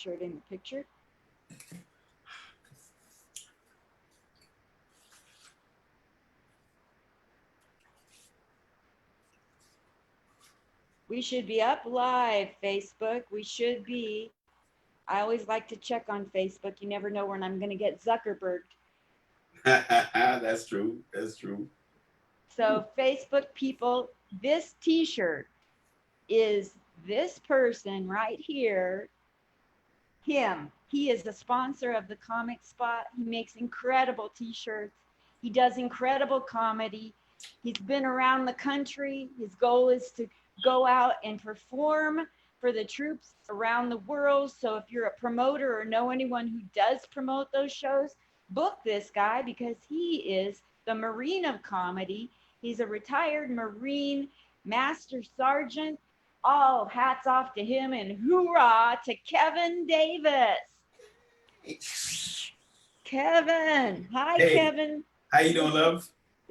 t-shirt in the picture. We should be up live, Facebook. We should be. I always like to check on Facebook. You never know when I'm going to get Zuckerberg. That's true. That's true. So, Facebook people, this t-shirt is this person right here, him. He is the sponsor of the Comic Spot. He makes incredible t-shirts. He does incredible comedy. He's been around the country. His goal is to go out and perform for the troops around the world. So if you're a promoter or know anyone who does promote those shows, book this guy because he is the Marine of comedy. He's a retired Marine Master Sergeant. All hats off to him and hoorah to Kevin Davis. Kevin. Hi, Hey, Kevin. how you doing, love?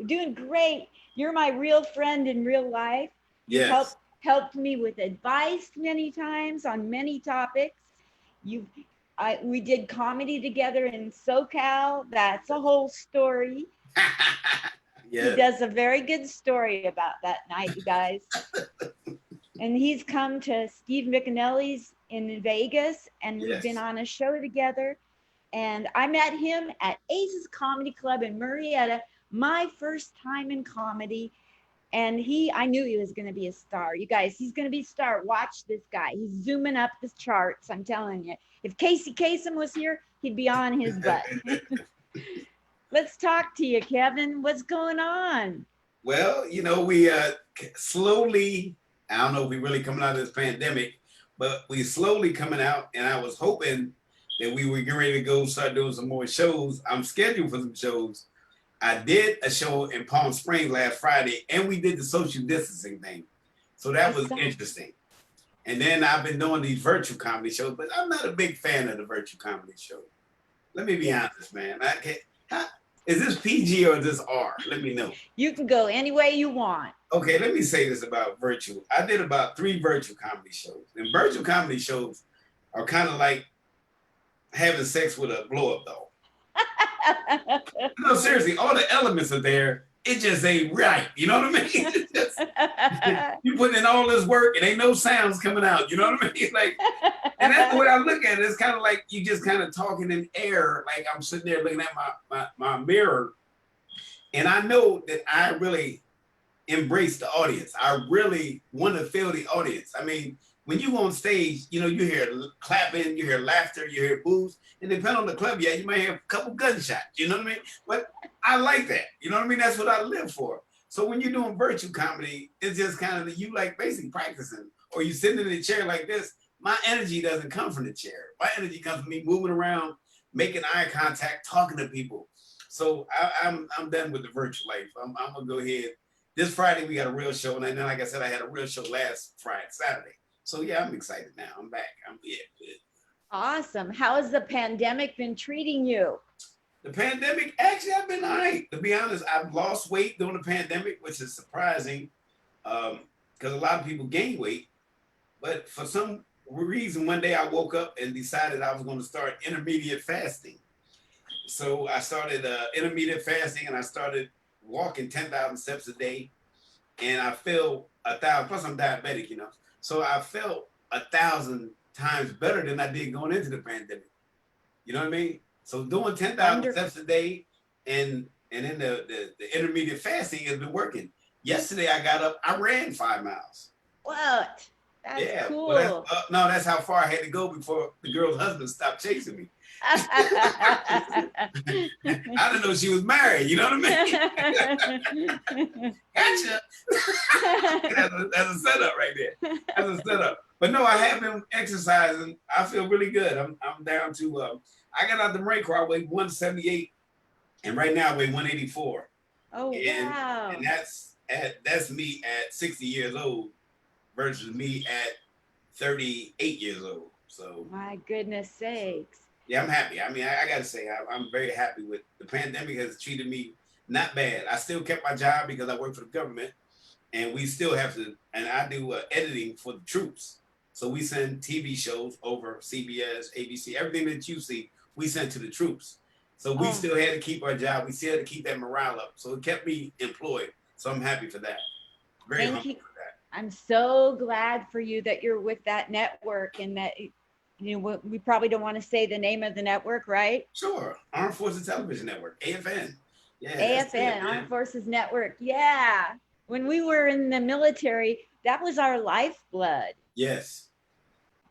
Doing great. You're my real friend in real life. You've Yes. helped me with advice many times on many topics. We did comedy together in SoCal. That's a whole story. He Yes. does a very good story about that night, you guys. And he's come to Steve McAnally's in Vegas, and we've been Yes. on a show together. And I met him at Aces Comedy Club in Murrieta, my first time in comedy. And I knew he was going to be a star. You guys, he's going to be a star. Watch this guy. He's zooming up the charts. I'm telling you. If Casey Kasem was here, he'd be on his butt. Let's talk to you, Kevin. What's going on? Well, we slowly, I don't know if we're really coming out of this pandemic, but we slowly coming out. And I was hoping that we were getting ready to go start doing some more shows. I'm scheduled for some shows. I did a show in Palm Springs last Friday, and we did the social distancing thing. So that was interesting. And then I've been doing these virtual comedy shows, but I'm not a big fan of the virtual comedy show. Let me be honest, man. Is this PG or is this R? Let me know. You can go any way you want. Okay, let me say this about virtual. I did about 3 virtual comedy shows. And virtual comedy shows are kind of like having sex with a blow-up doll. No, seriously, all the elements are there. It just ain't right. You know what I mean? You putting in all this work and ain't no sounds coming out. You know what I mean? Like, and that's the way I look at it. It's kind of like you just kind of talking in air. Like I'm sitting there looking at my mirror, and I know that I really embrace the audience. I really want to feel the audience. I mean, when you on stage, you hear clapping, you hear laughter, you hear boos, and depending on the club, you might hear a couple gunshots. You know what I mean? But I like that. You know what I mean? That's what I live for. So when you're doing virtual comedy, it's just kind of you like basically practicing, or you sitting in a chair like this. My energy doesn't come from the chair. My energy comes from me moving around, making eye contact, talking to people. So I'm done with the virtual life. I'm gonna go ahead. This Friday we got a real show, and then like I said, I had a real show last Saturday. So yeah, I'm excited now. I'm back. Good. Awesome. How has the pandemic been treating you? The pandemic, actually, I've been all right. To be honest, I've lost weight during the pandemic, which is surprising because a lot of people gain weight. But for some reason, one day I woke up and decided I was going to start intermediate fasting. So I started intermediate fasting, and I started walking 10,000 steps a day. And I feel 1,000, plus I'm diabetic, So I felt 1,000 times better than I did going into the pandemic. You know what I mean? So doing 10,000 steps a day and then the intermediate fasting has been working. Yesterday I got up, I ran 5 miles. What? That's cool. Well, that's how far I had to go before the girl's husband stopped chasing me. I didn't know she was married. You know what I mean? Gotcha. That's a setup right there. That's a setup. But no, I have been exercising. I feel really good. I'm down to. I got out the Marine Corps. I weighed 178, and right now I weigh 184. Oh wow! And that's me at 60 years old versus me at 38 years old. So my goodness sakes. Yeah, I'm happy. I mean, I got to say, I'm very happy with the pandemic. Has treated me not bad. I still kept my job because I work for the government, and we still have to. And I do editing for the troops, So we send TV shows over CBS, ABC, everything that you see, we send to the troops. So we Oh, still had to keep our job. We still had to keep that morale up. So it kept me employed. So I'm happy for that. Very thank humble you. for that. I'm so glad for you that you're with that network and that, you know, we probably don't want to say the name of the network, right? Sure. Armed Forces Television Network, AFN. Yeah, that's it, AFN, Armed man. Forces Network. Yeah. When we were in the military, that was our lifeblood. Yes.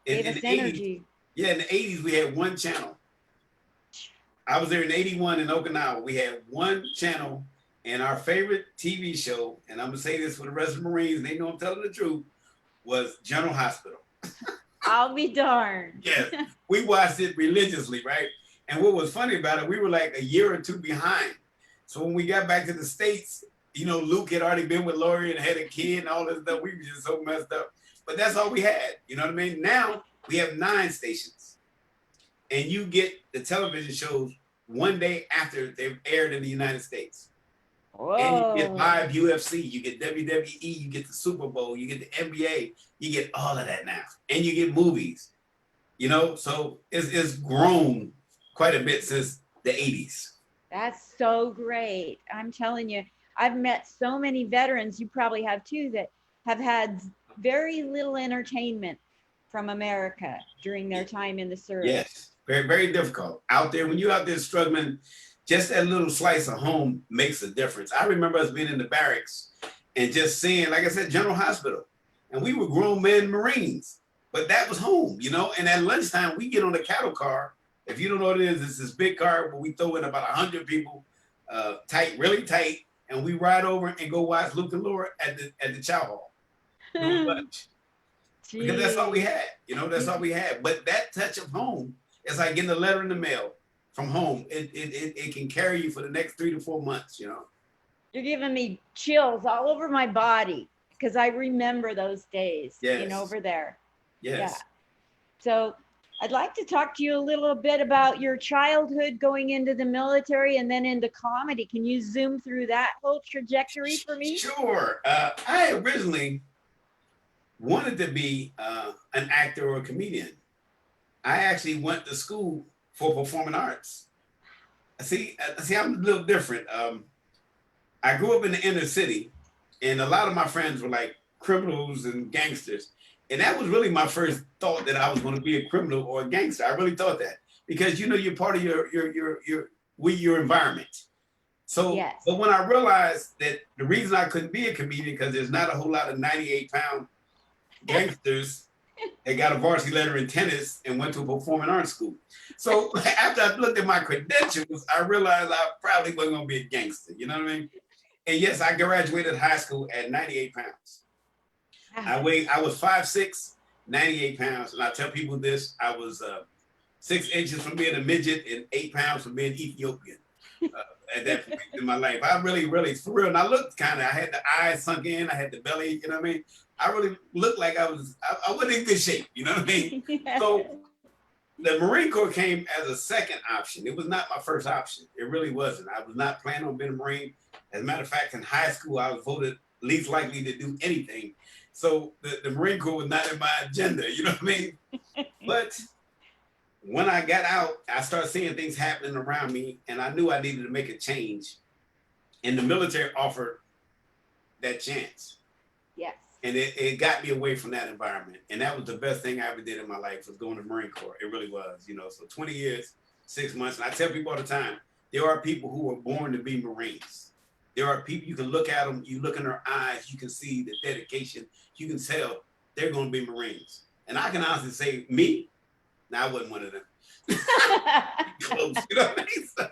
Gave In us the 80s, energy. yeah, in the 80s, we had one channel. I was there in 81 in Okinawa. We had one channel, and our favorite TV show, and I'm going to say this for the rest of the Marines, they know I'm telling the truth, was General Hospital. I'll be darned. Yes, we watched it religiously, right? And what was funny about it, we were like a year or two behind. So when we got back to the States, you know, Luke had already been with Lori and had a kid and all this stuff. We were just so messed up. But that's all we had. You know what I mean? Now we have 9 stations. And you get the television shows one day after they've aired in the United States. And you get Whoa. live UFC, you get WWE, you get the Super Bowl, you get the NBA, you get all of that now. And you get movies, you know? So it's grown quite a bit since the 80s. That's so great. I'm telling you, I've met so many veterans, you probably have too, that have had very little entertainment from America during their time in the service. Yes, very, very difficult. Out there, when you're out there struggling, just that little slice of home makes a difference. I remember us being in the barracks and just seeing, like I said, General Hospital. And we were grown men Marines, but that was home, you know? And at lunchtime, we get on a cattle car. If you don't know what it is, it's this big car where we throw in about 100 people, tight, really tight, and we ride over and go watch Luke and Laura at the chow hall. Doing lunch. Because that's all we had, you know, that's all we had. But that touch of home is like getting a letter in the mail from home. It can carry you for the next 3 to 4 months, you know. You're giving me chills all over my body because I remember those days being Yes. over there. Yes. Yeah. So I'd like to talk to you a little bit about your childhood going into the military and then into comedy. Can you zoom through that whole trajectory for me? Sure. I originally wanted to be an actor or a comedian. I actually went to school for performing arts. See, I'm a little different. I grew up in the inner city, and a lot of my friends were like criminals and gangsters. And that was really my first thought that I was going to be a criminal or a gangster. I really thought that because, you know, you're part of your environment. So, Yes. but when I realized that the reason I couldn't be a comedian because there's not a whole lot of 98-pound gangsters that got a varsity letter in tennis and went to a performing arts school. So after I looked at my credentials, I realized I probably wasn't going to be a gangster. You know what I mean? And yes, I graduated high school at 98 pounds. I was 5'6", 98 pounds. And I tell people this, I was 6 inches from being a midget and 8 pounds from being Ethiopian at that point in my life. I really, for real. And I looked kind of, I had the eyes sunk in, I had the belly, you know what I mean? I really looked like I wasn't in good shape, you know what I mean? So the Marine Corps came as a second option. It was not my first option. It really wasn't. I was not planning on being a Marine. As a matter of fact, in high school, I was voted least likely to do anything. So the Marine Corps was not in my agenda, you know what I mean? But when I got out, I started seeing things happening around me, and I knew I needed to make a change. And the military offered that chance. Yes. And it got me away from that environment. And that was the best thing I ever did in my life was going to the Marine Corps. It really was, you know. So 20 years, 6 months. And I tell people all the time, there are people who were born to be Marines. There are people, you can look at them, you look in their eyes, you can see the dedication. You can tell they're going to be Marines. And I can honestly say, me, I wasn't one of them. Close, you know what I mean? So,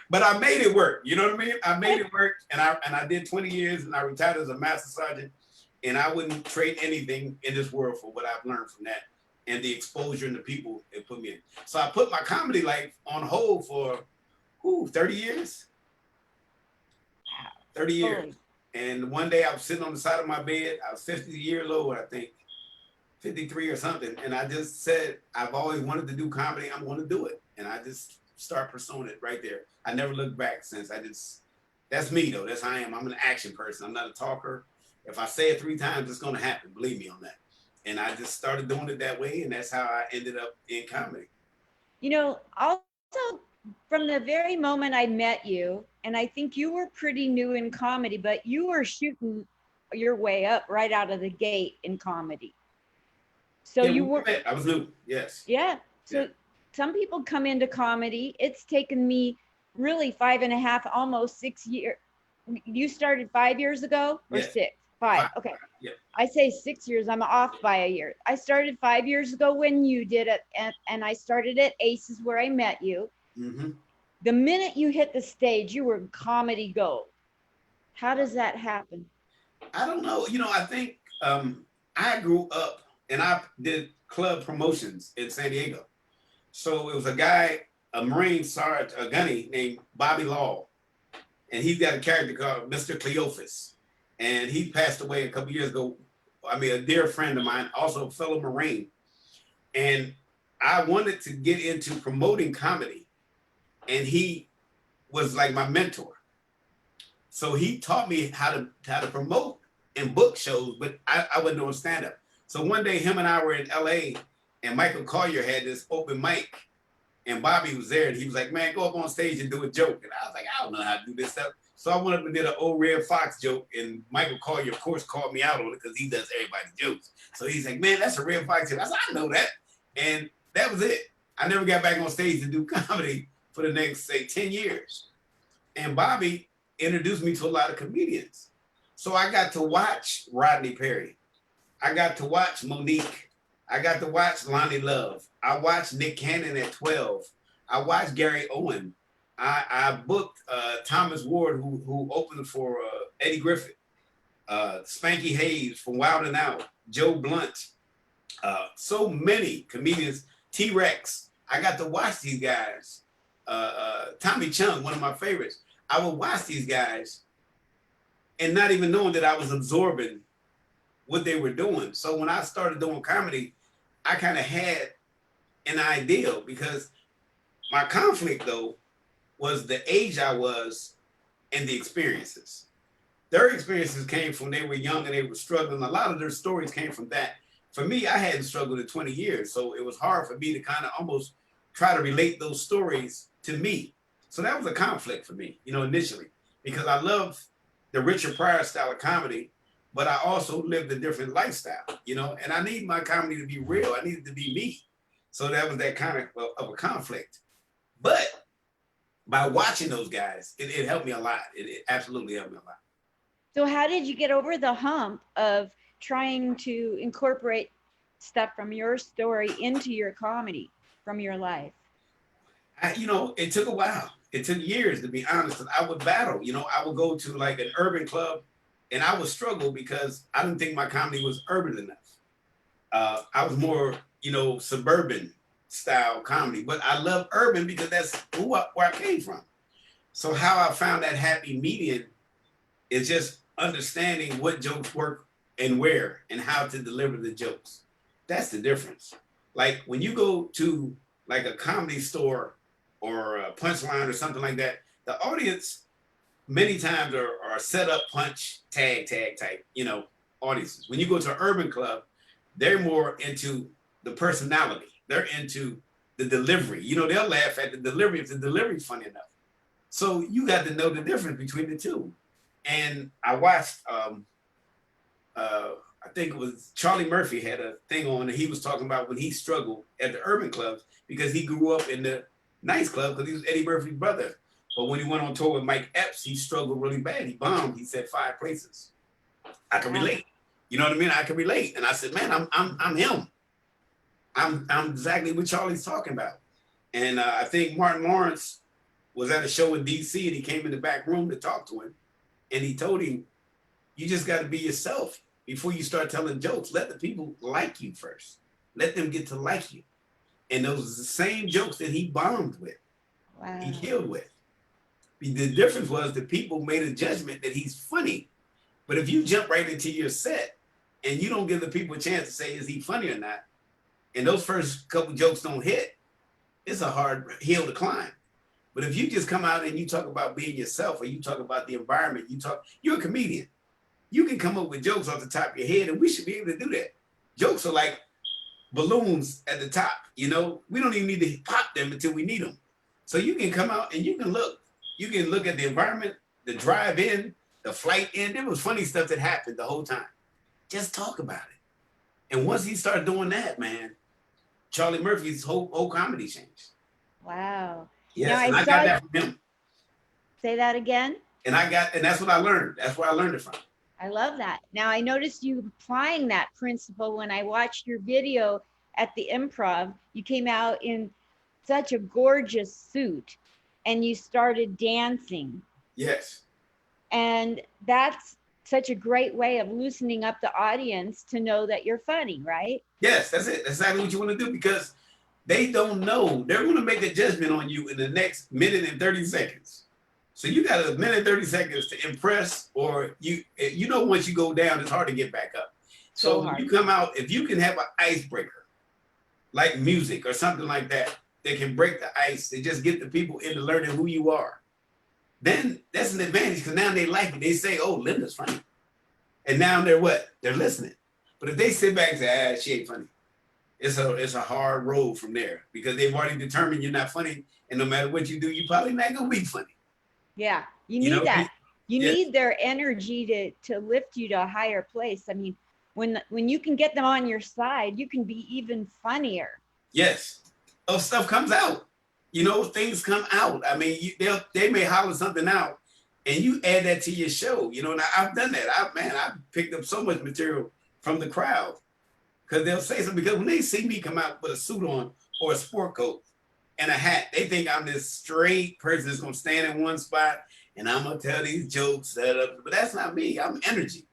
but I made it work, you know what I mean? I made it work, and I did 20 years, and I retired as a master sergeant. And I wouldn't trade anything in this world for what I've learned from that and the exposure and the people it put me in. So I put my comedy life on hold for 30 years. 30 years. And one day I was sitting on the side of my bed. I was 50 years old, I think, 53 or something. And I just said, I've always wanted to do comedy. I'm going to do it. And I just start pursuing it right there. I never looked back since. That's me though. That's how I am. I'm an action person. I'm not a talker. If I say it 3 times, it's going to happen. Believe me on that. And I just started doing it that way, and that's how I ended up in comedy. You know, also from the very moment I met you, and I think you were pretty new in comedy, but you were shooting your way up right out of the gate in comedy. So Yeah, you we were, met. I was new. Yes. yeah. So Yeah. some people come into comedy. It's taken me really 5.5, almost 6 years. You started 5 years ago or Yes. six? Five. Fine. Okay. Yeah. I say 6 years, I'm off by a year. I started 5 years ago when you did it, and I started at Aces where I met you. Mm-hmm. The minute you hit the stage, you were comedy gold. How does that happen? I don't know. I think I grew up and I did club promotions in San Diego. So it was a guy, a Marine Sergeant, a gunny named Bobby Law, and he's got a character called Mr. Cleophas, and he passed away a couple years ago. I mean, a dear friend of mine, also a fellow Marine, and I wanted to get into promoting comedy, and he was like my mentor. So he taught me how to promote and book shows, but I wasn't doing stand up. So one day, him and I were in L.A. and Michael Collier had this open mic, and Bobby was there, and he was like, "Man, go up on stage and do a joke." And I was like, "I don't know how to do this stuff." So I went up and did an old Red Fox joke, and Michael Collier, of course, called me out on it because he does everybody's jokes. So he's like, "Man, that's a Red Fox joke." I said, "I know that," and that was it. I never got back on stage to do comedy for the next, say, 10 years. And Bobby introduced me to a lot of comedians. So I got to watch Rodney Perry. I got to watch Monique. I got to watch Lonnie Love. I watched Nick Cannon at 12. I watched Gary Owen. I booked Thomas Ward, who opened for Eddie Griffith, Spanky Hayes from Wild 'N Out, Joe Blunt, so many comedians, T-Rex. I got to watch these guys. Tommy Chung, one of my favorites. I would watch these guys and not even knowing that I was absorbing what they were doing. So when I started doing comedy, I kind of had an ideal because my conflict though was the age I was and the experiences. Their experiences came from they were young and they were struggling. A lot of their stories came from that. For me, I hadn't struggled in 20 years. So it was hard for me to kind of almost try to relate those stories to me. So that was a conflict for me, initially, because I love the Richard Pryor style of comedy, but I also lived a different lifestyle, and I need my comedy to be real. I needed to be me. So that was that kind of a conflict. But by watching those guys, it helped me a lot. It absolutely helped me a lot. So how did you get over the hump of trying to incorporate stuff from your story into your comedy from your life? It took a while. It took years, to be honest. I would battle. I would go to like an urban club and I would struggle because I didn't think my comedy was urban enough. I was more, suburban style comedy, but I love urban because that's where I came from. So how I found that happy median is just understanding what jokes work and where and how to deliver the jokes. That's the difference. Like when you go to like a comedy store or a punchline or something like that, the audience many times are set up punch, tag type, audiences. When you go to an urban club, they're more into the personality. They're into the delivery. They'll laugh at the delivery if the delivery's funny enough. So you got to know the difference between the two. And I watched, I think it was Charlie Murphy had a thing on and he was talking about when he struggled at the urban clubs because he grew up in the nice club because he was Eddie Murphy's brother. But when he went on tour with Mike Epps, he struggled really bad. He bombed. He said 5 places. I can relate. You know what I mean? I can relate. And I said, man, I'm him. I'm exactly what Charlie's talking about. And I think Martin Lawrence was at a show in DC and he came in the back room to talk to him. And he told him, you just got to be yourself before you start telling jokes. Let the people like you first. Let them get to like you. And those are the same jokes that he bombed with. Wow. He killed with. The difference was the people made a judgment that he's funny. But if you jump right into your set and you don't give the people a chance to say, is he funny or not? And those first couple jokes don't hit, it's a hard hill to climb. But if you just come out and you talk about being yourself or you talk about the environment, you're a comedian. You can come up with jokes off the top of your head and we should be able to do that. jokes are like balloons at the top. You know, we don't even need to pop them until we need them. So you can come out and you can look. You can look at the environment, the drive in, the flight in. There was funny stuff that happened the whole time. Just talk about it. And once he started doing that, man, Charlie Murphy's whole comedy changed. Wow. Yes, now, and I got that from him. Say that again. And that's what I learned. That's where I learned it from. I love that. Now I noticed you applying that principle when I watched your video at the Improv. You came out in such a gorgeous suit and you started dancing. Yes. And that's such a great way of loosening up the audience to know that you're funny, right? Yes, that's it. That's exactly what you want to do, because they don't know. They're going to make a judgment on you in the next minute and 30 seconds. So you got a minute, 30 seconds to impress, or you know, once you go down, it's hard to get back up. So when you come out, if you can have an icebreaker, like music or something like that, that can break the ice, they just get the people into learning who you are, then that's an advantage, because now they like it. They say, oh, Linda's funny. And now they're what? They're listening. But if they sit back and say, she ain't funny, it's a hard road from there, because they've already determined you're not funny. And no matter what you do, you probably not going to be funny. Yeah, you need that. You need their energy to lift you to a higher place. I mean, when you can get them on your side, you can be even funnier. Yes. Oh, stuff comes out. You know, things come out. I mean, they may holler something out, and you add that to your show. You know, and I've done that. I've picked up so much material from the crowd, because they'll say something. Because when they see me come out with a suit on or a sport coat and a hat, they think I'm this straight person that's gonna stand in one spot and I'm gonna tell these jokes. But that's not me. I'm energy.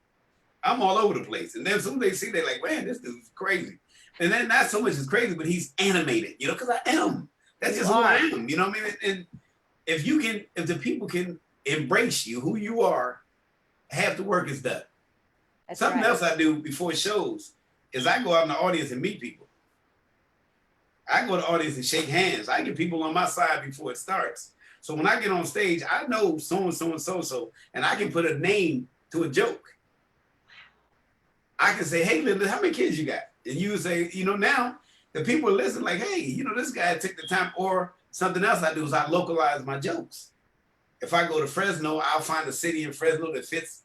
I'm all over the place. And then soon they see, they're like, man, this dude's crazy. And then not so much as crazy, but he's animated, you know, because I am. That's just who I am, you know what I mean? And if the people can embrace you, who you are, half the work is done. That's Something right. else I do before shows is I go out in the audience and meet people. I go to the audience and shake hands. I get people on my side before it starts. So when I get on stage, I know so-and-so and so-and-so, and I can put a name to a joke. I can say, hey, Linda, how many kids you got? And you would say, you know, now the people are listening like, hey, you know, this guy took the time. Or something else I do is I localize my jokes. If I go to Fresno, I'll find a city in Fresno that fits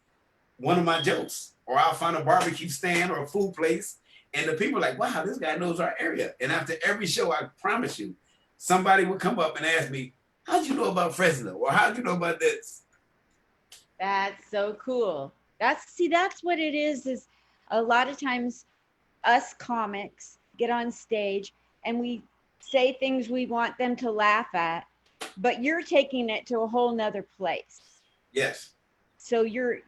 one of my jokes. Or I'll find a barbecue stand or a food place. And the people are like, wow, this guy knows our area. And after every show, I promise you, somebody will come up and ask me, how'd you know about Fresno? Or how'd you know about this? That's so cool. That's what it is a lot of times us comics get on stage and we say things we want them to laugh at, but you're taking it to a whole nother place. Yes. So you're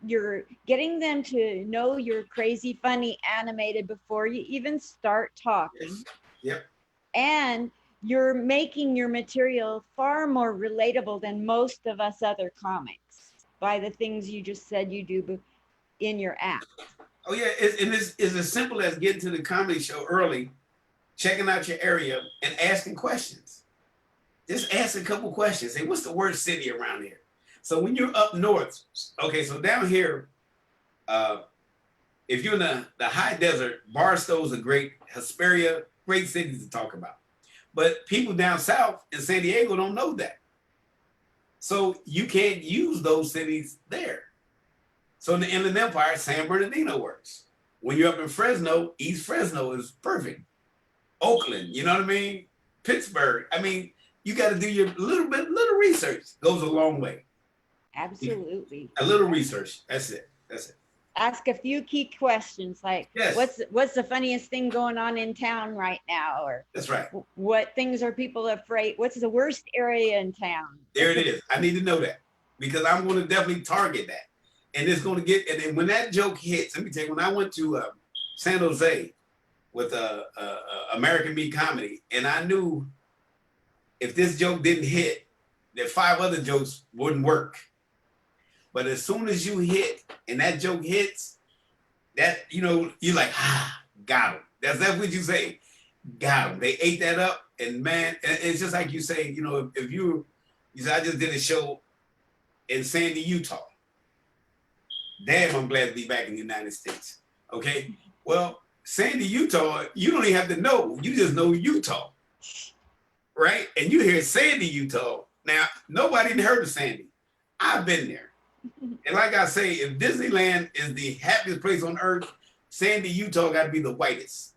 getting them to know you're crazy, funny, animated before you even start talking. Yes. Yep. And you're making your material far more relatable than most of us other comics by the things you just said you do in your act. Oh, yeah. It's as simple as getting to the comedy show early, checking out your area, and asking questions. Just ask a couple questions. Say, what's the worst city around here? So when you're up north, okay, so down here, if you're in the high desert, Barstow's a great, Hesperia, great cities to talk about. But people down south in San Diego don't know that. So you can't use those cities there. So in the Inland Empire, San Bernardino works. When you're up in Fresno, East Fresno is perfect. Oakland, you know what I mean? Pittsburgh. I mean, you got to do your little research. Goes a long way. Absolutely. A little research. That's it. Ask a few key questions like, yes. What's the funniest thing going on in town right now? Or that's right. What things are people afraid? What's the worst area in town? There it is. I need to know that, because I'm going to definitely target that. And it's going to get, and then when that joke hits, let me tell you, when I went to San Jose with American Meat Comedy, and I knew if this joke didn't hit, that 5 other jokes wouldn't work. But as soon as you hit and that joke hits, that, you know, you're like, got him. That's what you say. Got him. They ate that up. And man, it's just like you say, you know, if you say, I just did a show in Sandy, Utah. Damn, I'm glad to be back in the United States. Okay. Well, Sandy, Utah, you don't even have to know. You just know Utah, right? And you hear Sandy, Utah. Now, nobody heard of Sandy. I've been there. And like I say, if Disneyland is the happiest place on earth, Sandy, Utah got to be the whitest.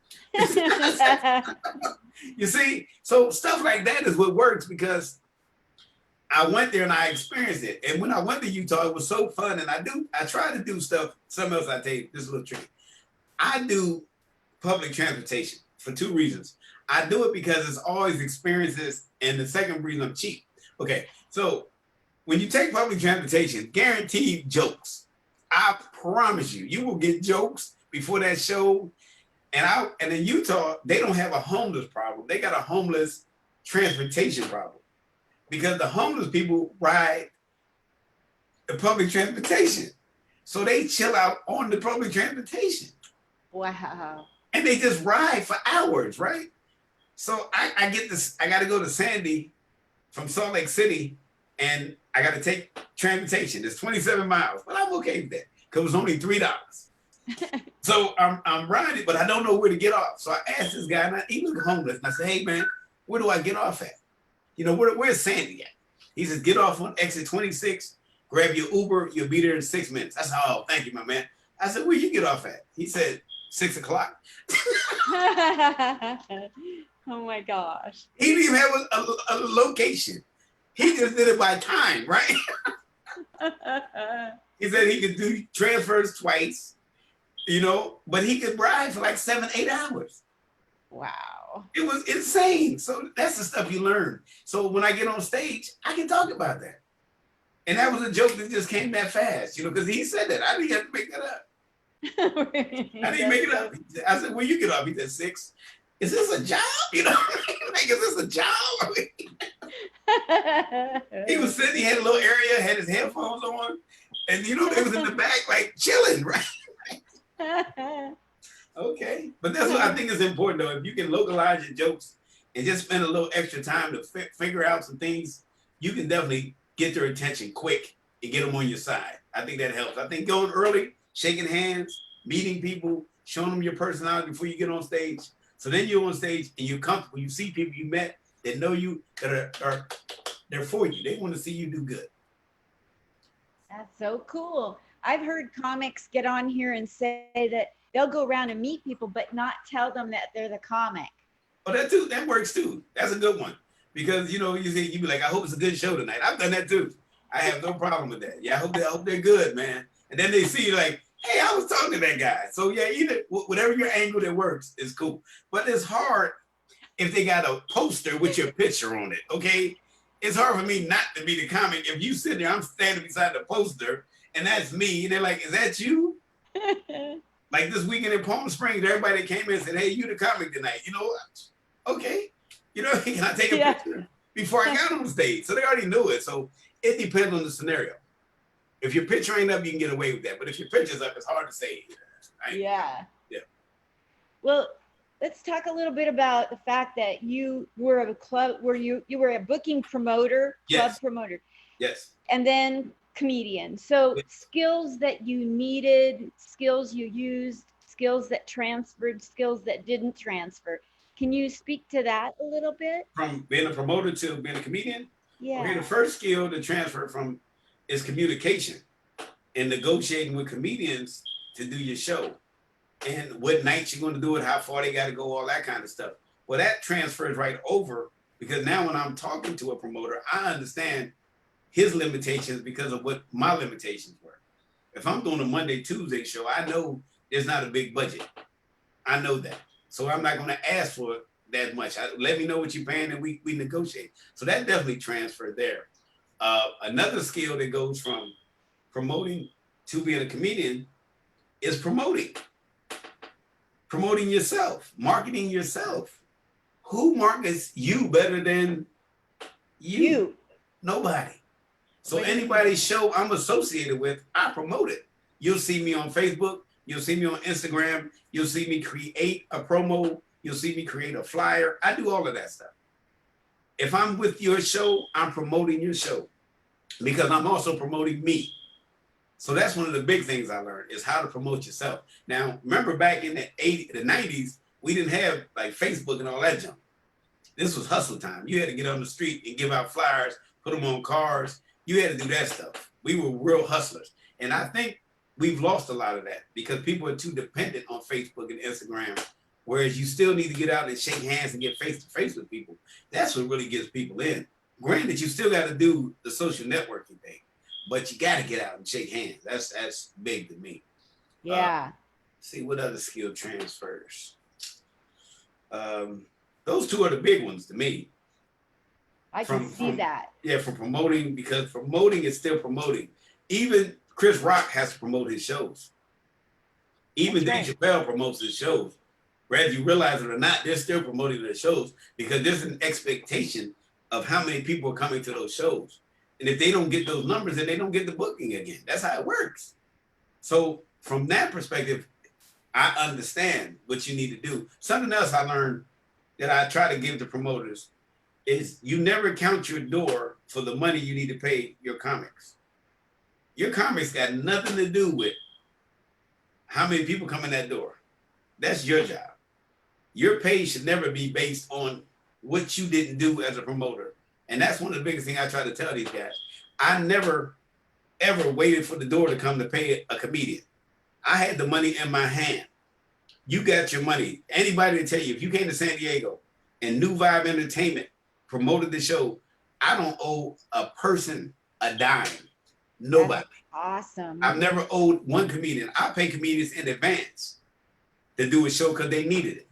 You see? So stuff like that is what works, because I went there and I experienced it. And when I went to Utah, it was so fun. And I try to do stuff. Something else I tell you, this is a little tricky. I do public transportation for two reasons. I do it because it's always experiences. And the second reason, I'm cheap. Okay. So when you take public transportation, guaranteed jokes. I promise you, you will get jokes before that show. And in Utah, they don't have a homeless problem. They got a homeless transportation problem, because the homeless people ride the public transportation. So they chill out on the public transportation. Wow. And they just ride for hours, right? So I get this, I got to go to Sandy from Salt Lake City, and I got to take transportation. It's 27 miles, but I'm okay with that because it was only $3. So I'm riding, but I don't know where to get off. So I asked this guy, and he was homeless, and I said, hey man, where do I get off at? You know, where's Sandy at? He says, get off on exit 26, grab your Uber, you'll be there in 6 minutes. I said, oh, thank you, my man. I said, where you get off at? He said, 6 o'clock. Oh my gosh. He didn't even have a location. He just did it by time, right? He said he could do transfers twice, you know, but he could ride for like 7, 8 hours. Wow. It was insane. So that's the stuff you learn. So when I get on stage, I can talk about that. And that was a joke that just came that fast, you know, because he said that. I didn't have to make that up. I didn't make it up. I said, where you get off? He said, 6. Is this a job? You know, like, is this a job? He was sitting, he had a little area, had his headphones on, and you know, they was in the back, like chilling, right? Okay. But that's what I think is important, though. If you can localize your jokes and just spend a little extra time to figure out some things, you can definitely get their attention quick and get them on your side. I think that helps. I think going early, shaking hands, meeting people, showing them your personality before you get on stage. So then you're on stage and you're comfortable. You see people you met that know you, that are they're for you. They want to see you do good. That's so cool. I've heard comics get on here and say that they'll go around and meet people, but not tell them that they're the comic. Oh, that works too. That's a good one. Because, you know, you be like, I hope it's a good show tonight. I've done that too. I have no problem with that. Yeah, I hope they're good, man. And then they see you like, hey, I was talking to that guy. So yeah, either whatever your angle that works is cool. But it's hard if they got a poster with your picture on it, okay? It's hard for me not to be the comic. If you sit there, I'm standing beside the poster, and that's me, and they're like, is that you? Like this weekend in Palm Springs, everybody came in and said, hey, you the comic tonight. You know what? Okay. You know, can I take a picture before I got on stage? So they already knew it. So it depends on the scenario. If your picture ain't up, you can get away with that. But if your picture's up, it's hard to say. Right? Yeah. Yeah. Well, let's talk a little bit about the fact that you were a club, where you were a booking promoter, club promoter. Yes. And then comedian. So skills that you needed, skills you used, skills that transferred, skills that didn't transfer. Can you speak to that a little bit? From being a promoter to being a comedian? Yeah. Okay, the first skill to transfer from is communication and negotiating with comedians to do your show. And what nights you're going to do it, how far they got to go, all that kind of stuff. Well, that transfers right over, because now when I'm talking to a promoter, I understand his limitations because of what my limitations were. If I'm doing a Monday, Tuesday show, I know there's not a big budget. I know that. So I'm not going to ask for that much. Let me know what you're paying and we negotiate. So that definitely transferred there. Another skill that goes from promoting to being a comedian is promoting. Promoting yourself, marketing yourself. Who markets you better than you? Nobody. So anybody's show I'm associated with, I promote it. You'll see me on Facebook. You'll see me on Instagram. You'll see me create a promo. You'll see me create a flyer. I do all of that stuff. If I'm with your show, I'm promoting your show because I'm also promoting me. So that's one of the big things I learned is how to promote yourself. Now, remember back in the 90s, we didn't have like Facebook and all that junk. This was hustle time. You had to get on the street and give out flyers, put them on cars. You had to do that stuff. We were real hustlers. And I think we've lost a lot of that because people are too dependent on Facebook and Instagram. Whereas you still need to get out and shake hands and get face to face with people. That's what really gets people in. Granted, you still got to do the social networking thing, but you got to get out and shake hands. That's big to me. Yeah. See what other skill transfers. Those two are the big ones to me. I can see that. Yeah, for promoting, because promoting is still promoting. Even Chris Rock has to promote his shows. Even Dave Chappelle promotes his shows. Whether you realize it or not, they're still promoting their shows because there's an expectation of how many people are coming to those shows. And if they don't get those numbers, then they don't get the booking again. That's how it works. So from that perspective, I understand what you need to do. Something else I learned that I try to give to promoters is you never count your door for the money you need to pay your comics. Your comics got nothing to do with how many people come in that door. That's your job. Your pay should never be based on what you didn't do as a promoter. And that's one of the biggest things I try to tell these guys. I never, ever waited for the door to come to pay a comedian. I had the money in my hand. You got your money. Anybody to tell you, if you came to San Diego and New Vibe Entertainment promoted the show, I don't owe a person a dime. Nobody. That's awesome. I've never owed one comedian. I pay comedians in advance to do a show because they needed it.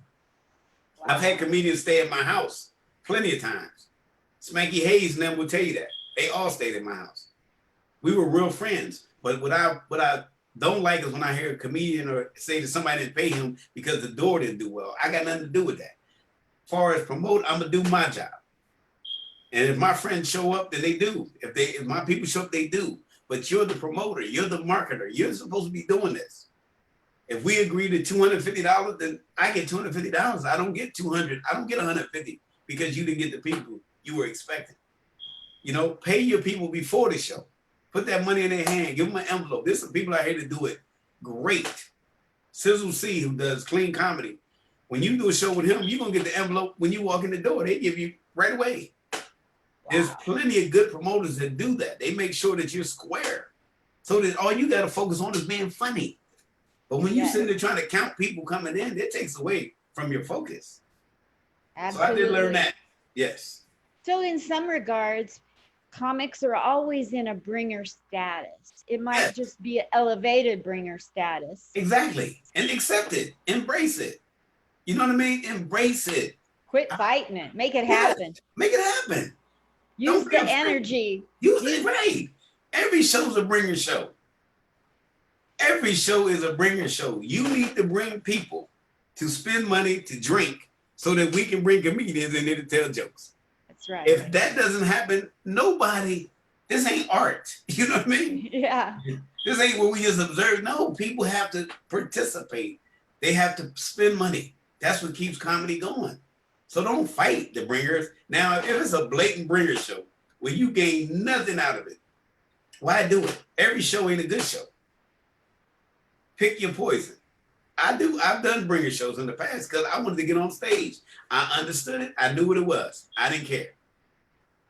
Wow. I've had comedians stay at my house plenty of times. Spanky Hayes and them will tell you that. They all stayed at my house. We were real friends. But what I don't like is when I hear a comedian or say that somebody didn't pay him because the door didn't do well. I got nothing to do with that. As far as promote, I'm gonna do my job. And if my friends show up, then they do. If my people show up, they do. But you're the promoter, you're the marketer. You're supposed to be doing this. If we agree to $250, then I get $250. I don't get $200. I don't get $150 because you didn't get the people you were expecting. You know, pay your people before the show. Put that money in their hand. Give them an envelope. There's some people out here to do it great. Sizzle C, who does clean comedy. When you do a show with him, you're going to get the envelope when you walk in the door. They give you right away. Wow. There's plenty of good promoters that do that. They make sure that you're square. So that all you got to focus on is being funny. But when you sit there trying to count people coming in, it takes away from your focus. Absolutely. So I did learn that. Yes. So in some regards, comics are always in a bringer status. It might just be an elevated bringer status. Exactly. And accept it. Embrace it. You know what I mean? Embrace it. Quit fighting it. Make it happen. Make it happen. Use the energy. Use it right. Every show's a bringer show. Every show is a bringer show. You need to bring people to spend money to drink so that we can bring comedians in there to tell jokes. That's right. If that doesn't happen, this ain't art. You know what I mean? Yeah. This ain't what we just observe. No, people have to participate. They have to spend money. That's what keeps comedy going. So don't fight the bringers. Now, if it's a blatant bringer show where you gain nothing out of it, why do it? Every show ain't a good show. Pick your poison. I've done bringer shows in the past because I wanted to get on stage. I understood it. I knew what it was. I didn't care.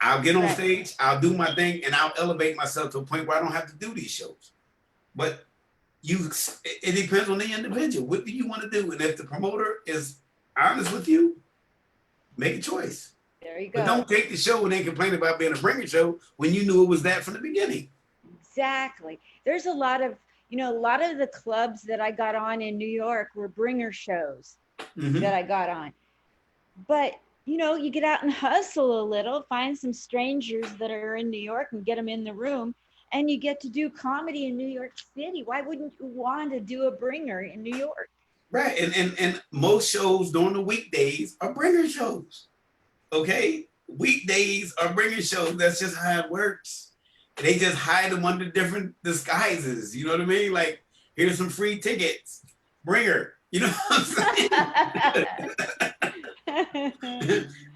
I'll get on stage, I'll do my thing, and I'll elevate myself to a point where I don't have to do these shows. But it depends on the individual. What do you want to do? And if the promoter is honest with you, make a choice. There you go. But don't take the show and then complain about being a bringer show when you knew it was that from the beginning. Exactly. There's a lot of the clubs that I got on in New York were bringer shows that I got on. But, you get out and hustle a little, find some strangers that are in New York and get them in the room, and you get to do comedy in New York City. Why wouldn't you want to do a bringer in New York? Right. And most shows during the weekdays are bringer shows. Okay? Weekdays are bringer shows. That's just how it works. They just hide them under different disguises. You know what I mean? Like, here's some free tickets. Bringer. You know what I'm saying?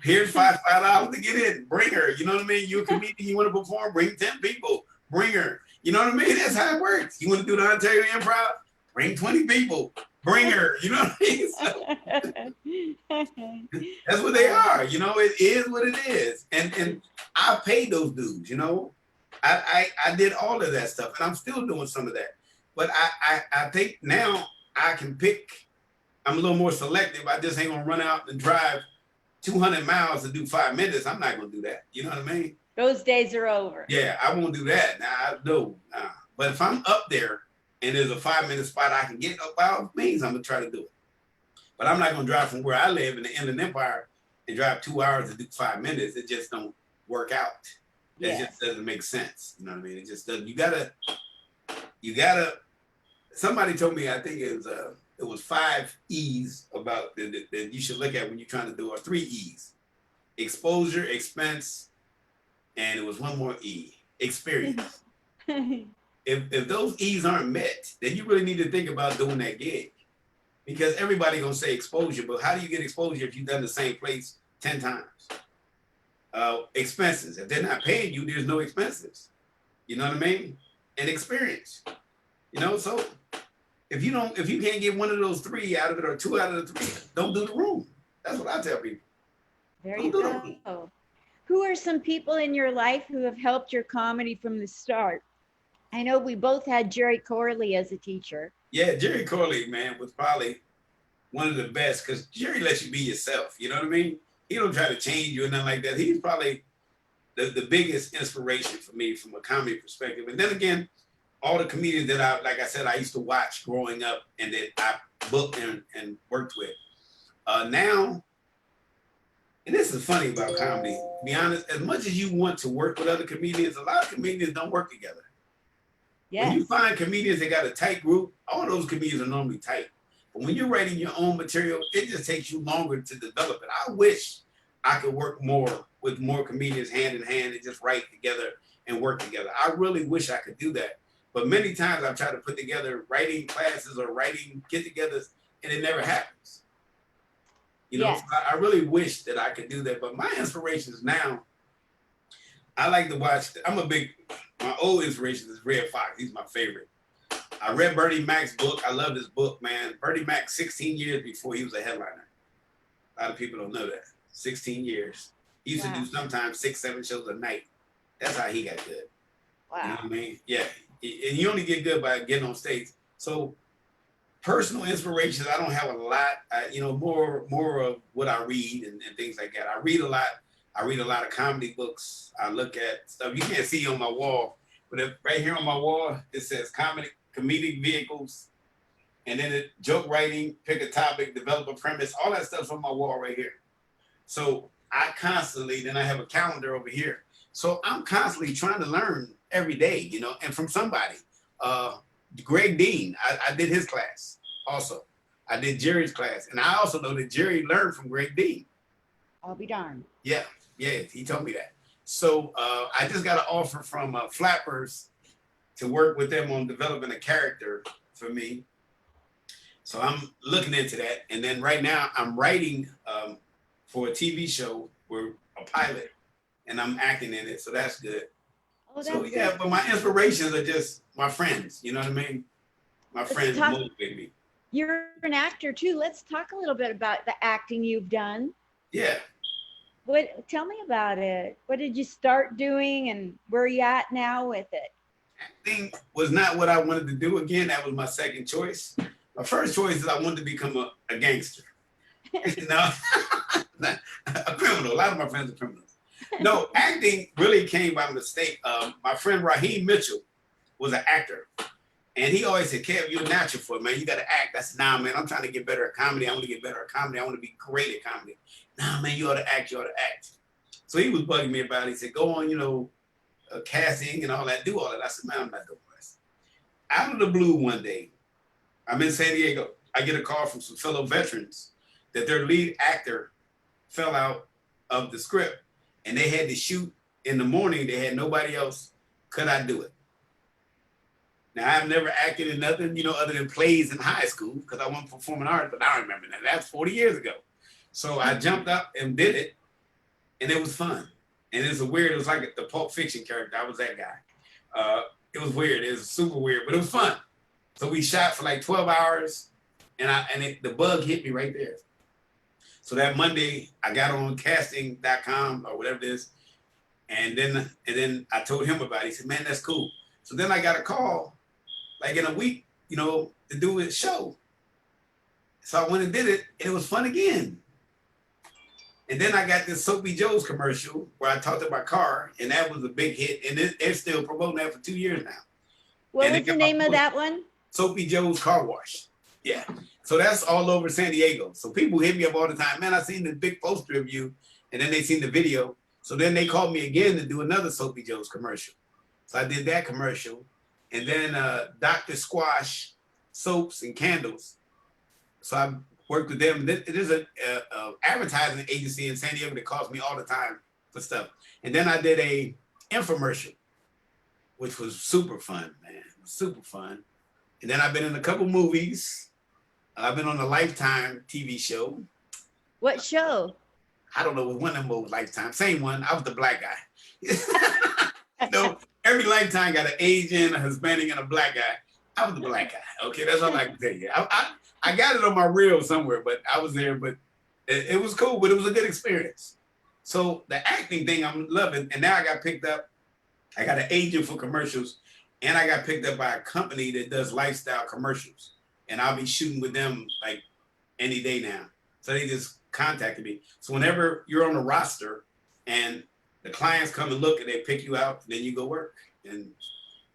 Here's $5 to get in. Bringer. You know what I mean? You're a comedian. You want to perform? Bring 10 people. bring her. You know what I mean? That's how it works. You want to do the Ontario Improv? Bring 20 people. Bring her. You know what I mean? So, that's what they are. You know, it is what it is. And I paid those dues, you know. I did all of that stuff, and I'm still doing some of that. But I think now I can pick. I'm a little more selective. I just ain't gonna run out and drive 200 miles to do 5 minutes. I'm not gonna do that. You know what I mean? Those days are over. Yeah, I won't do that. No. But if I'm up there and there's a 5 minute spot I can get up, by all means, I'm gonna try to do it. But I'm not gonna drive from where I live in the Inland Empire and drive 2 hours to do 5 minutes. It just don't work out. It just doesn't make sense. You know what I mean? It just doesn't. You gotta. Somebody told me, I think it was 5 E's about that you should look at when you're trying to do, or 3 E's: exposure, expense, and it was one more E: experience. If those E's aren't met, then you really need to think about doing that gig, because everybody gonna say exposure, but how do you get exposure if you've done the same place 10 times? Expenses. If they're not paying you, there's no expenses. You know what I mean? And experience. You know, so if you can't get one of those 3 out of it, or 2 out of the 3, don't do the room. That's what I tell people. There you go. Who are some people in your life who have helped your comedy from the start? I know we both had Jerry Corley as a teacher. Yeah, Jerry Corley, man, was probably one of the best, because Jerry lets you be yourself. You know what I mean? He don't try to change you or nothing like that. He's probably the biggest inspiration for me from a comedy perspective. And then again, all the comedians that I used to watch growing up and that I booked and worked with. Now, and this is funny about comedy, to be honest, as much as you want to work with other comedians, a lot of comedians don't work together. Yes. When you find comedians that got a tight group, all those comedians are normally tight. But when you're writing your own material, it just takes you longer to develop it. I wish I could work more with more comedians hand in hand and just write together and work together. I really wish I could do that. But many times I've tried to put together writing classes or writing get-togethers, and it never happens. You know, so I really wish that I could do that. But my inspirations now, I like to watch. My old inspiration is Redd Foxx. He's my favorite. I read Bernie Mac's book. I love this book, man. Bernie Mac, 16 years before he was a headliner. A lot of people don't know that. 16 years. He used to do sometimes 6, 7 shows a night. That's how he got good. Wow. You know what I mean? Yeah. And you only get good by getting on stage. So personal inspirations, I don't have a lot. More of what I read and things like that. I read a lot. I read a lot of comedy books. I look at stuff you can't see on my wall, but right here on my wall, it says comedic vehicles, and then joke writing, pick a topic, develop a premise, all that stuff's on my wall right here. So I have a calendar over here. So I'm constantly trying to learn every day, you know, and from somebody. Greg Dean, I did his class also. I did Jerry's class. And I also know that Jerry learned from Greg Dean. I'll be darned. Yeah, he told me that. So I just got an offer from Flappers to work with them on developing a character for me. So I'm looking into that. And then right now I'm writing for a TV show, we're a pilot, and I'm acting in it. So that's good. Oh, so yeah, but my inspirations are just my friends. You know what I mean? My friends motivate me. You're an actor too. Let's talk a little bit about the acting you've done. Yeah. Tell me about it. What did you start doing, and where are you at now with it? Acting was not what I wanted to do. Again, that was my second choice. My first choice is I wanted to become a gangster. No, a criminal. A lot of my friends are criminals. No, acting really came by mistake. My friend Raheem Mitchell was an actor. And he always said, Kev, you're natural for it, man. You got to act. I said, nah, man, I'm trying to get better at comedy. I want to get better at comedy. I want to be great at comedy. Nah, man, you ought to act. You ought to act. So he was bugging me about it. He said, go on, casting and all that. Do all that. I said, man, I'm not doing this. Out of the blue one day, I'm in San Diego. I get a call from some fellow veterans that their lead actor fell out of the script. And they had to shoot in the morning. They had nobody else. Could I do it? Now, I've never acted in nothing, other than plays in high school because I wasn't performing arts, but I don't remember that. That's 40 years ago. So I jumped up and did it, and it was fun. And it was like the Pulp Fiction character. I was that guy. It was weird. It was super weird, but it was fun. So we shot for like 12 hours, and the bug hit me right there. So that Monday, I got on casting.com or whatever it is, and then I told him about it. He said, "Man, that's cool." So then I got a call, like in a week, to do a show. So I went and did it, and it was fun again. And then I got this Soapy Joe's commercial where I talked about my car, and that was a big hit. And they're still promoting that for 2 years now. What was the name of that one? Soapy Joe's Car Wash. Yeah. So that's all over San Diego. So people hit me up all the time. Man, I seen the big poster of you, and then they seen the video. So then they called me again to do another Soapy Joe's commercial. So I did that commercial. And then Dr. Squash soaps and candles. So I worked with them. It is a advertising agency in San Diego that calls me all the time for stuff. And then I did a infomercial, which was super fun, man. Super fun. And then I've been in a couple movies. I've been on a Lifetime TV show. What show? I don't know, it was one of them old Lifetime. Same one. I was the black guy. Every Lifetime got an Asian, a Hispanic, and a black guy. I was the black guy. Okay, that's all I can tell you. I got it on my reel somewhere, but I was there. But it was cool, but it was a good experience. So the acting thing I'm loving, and now I got picked up. I got an agent for commercials, and I got picked up by a company that does lifestyle commercials, and I'll be shooting with them like any day now. So they just contacted me. So whenever you're on the roster and the clients come and look and they pick you out, then you go work. And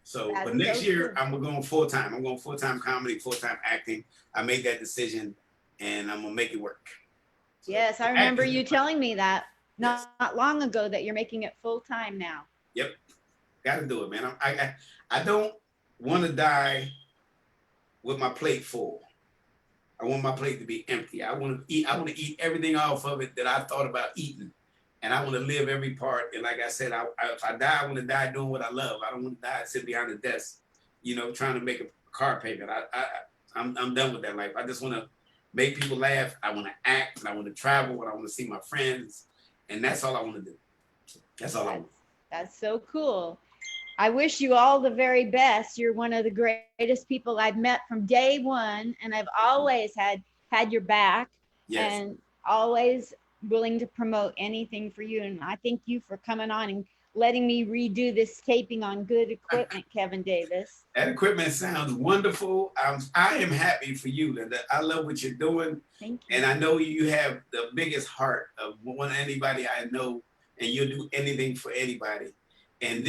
so, That's but next so year cool. I'm going full time. I'm going full time comedy, full time acting. I made that decision, and I'm gonna make it work. So, Yes, I remember acting you is fun. telling me that not long ago that you're making it full time now. Yep, got to do it, man. I don't want to die with my plate full. I want my plate to be empty. I want to eat. I want to eat everything off of it that I thought about eating, and I want to live every part. And like I said, if I die, I want to die doing what I love. I don't want to die sitting behind the desk, trying to make a car payment. I'm done with that life. I just want to make people laugh. I want to act, and I want to travel, and I want to see my friends, and that's all I want to do. That's all I want. That's so cool. I wish you all the very best. You're one of the greatest people I've met from day one, and I've always had your back Yes. and always willing to promote anything for you. And I thank you for coming on and letting me redo this taping on good equipment, Kevin Davis. That equipment sounds wonderful. I am happy for you, Linda. I love what you're doing. Thank you. And I know you have the biggest heart of anybody I know, and you'll do anything for anybody. And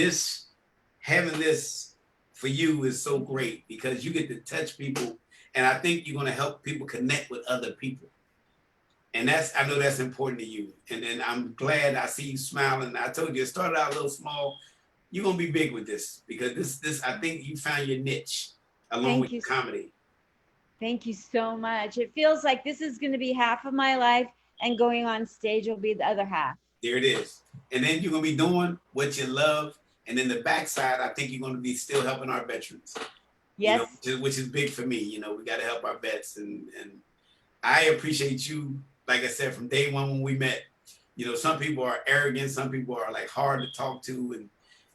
having this for you is so great because you get to touch people, and I think you're going to help people connect with other people. And I know that's important to you. And then I'm glad I see you smiling. I told you it started out a little small. You're going to be big with this because this I think you found your niche along with your comedy. Thank you so much. It feels like this is going to be half of my life, and going on stage will be the other half. There it is. And then you're going to be doing what you love. And then the backside, I think you're going to be still helping our veterans. Yes. Which is big for me. We got to help our vets. And I appreciate you, like I said, from day one when we met. Some people are arrogant. Some people are like hard to talk to. And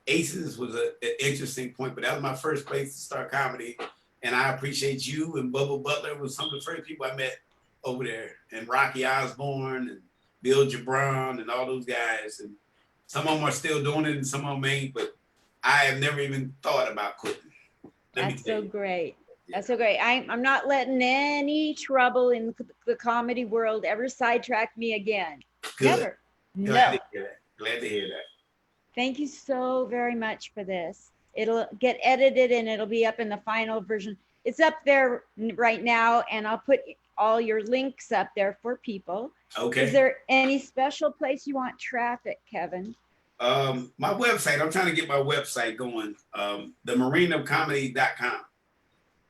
Aces was an interesting point, but that was my first place to start comedy. And I appreciate you, and Bubba Butler was some of the first people I met over there, and Rocky Osborne and Bill Gibran and all those guys. And some of them are still doing it and some of them ain't, but I have never even thought about quitting. That's so great. That's so great. I'm not letting any trouble in the comedy world ever sidetrack me again. Good. Never. Glad No. to hear that. Glad to hear that. Thank you so very much for this. It'll get edited and it'll be up in the final version. It's up there right now, and I'll put all your links up there for people. Okay. Is there any special place you want traffic, Kevin? My website, I'm trying to get my website going. TheMarineOfComedy.com.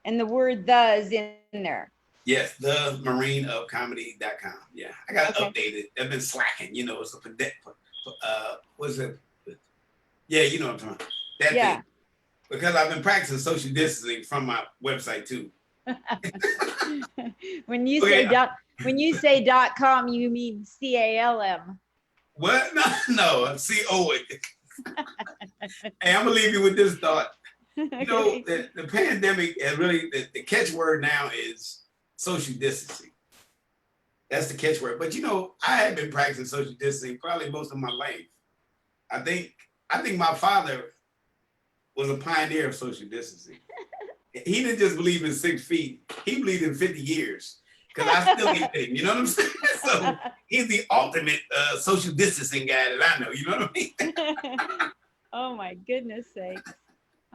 And the word "the" is in there. Yes, TheMarineOfComedy.com. Yeah, I got to update it. I've been slacking. It's a what's it? Yeah, you know what I'm talking about. That thing. Because I've been practicing social distancing from my website too. When you say .com, you mean CALM. What? No, CO. Hey, I'm gonna leave you with this thought. You know, Okay. the pandemic and really the catchword now is social distancing. That's the catchword. But you know, I have been practicing social distancing probably most of my life. I think I think my father was a pioneer of social distancing. He didn't just believe in 6 feet; he believed in 50 years. Because I still ain't been, you know what I'm saying? So he's the ultimate social distancing guy that I know. You know what I mean? Oh my goodness sakes.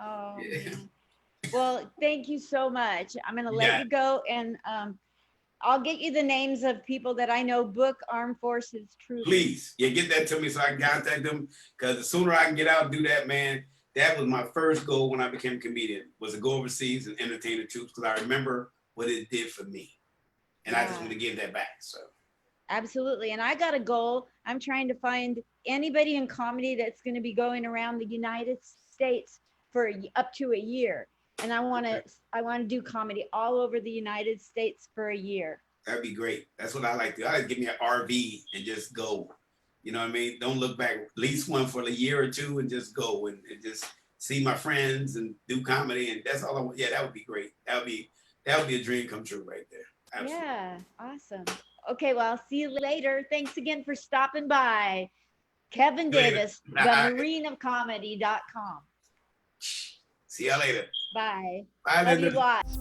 Oh Yeah. man. Well, thank you so much. I'm gonna let Yeah. you go, and I'll get you the names of people that I know book Armed Forces Troopers. Please, yeah, get that to me so I can contact them. Because the sooner I can get out and do that, man, that was my first goal when I became a comedian, was to go overseas and entertain the troops. Because I remember what it did for me, and I just Yeah, want to give that back. So absolutely. And I got a goal. I'm trying to find anybody in comedy that's going to be going around the United States for up to a year. And I want to do comedy all over the United States for a year. that'd be great. That's what I like to do. I like to give me an RV and just go. You know what I mean? Don't look back. At least one for a year or two and just go and just see my friends and do comedy. And that's all I want. Yeah, that would be great. That would be a dream come true right there. Absolutely. Yeah, awesome. Okay, well, I'll see you later. Thanks again for stopping by. Kevin Later. Davis, themarineofcomedy.com. See y'all later. Bye. Bye, Love you Linda. lots.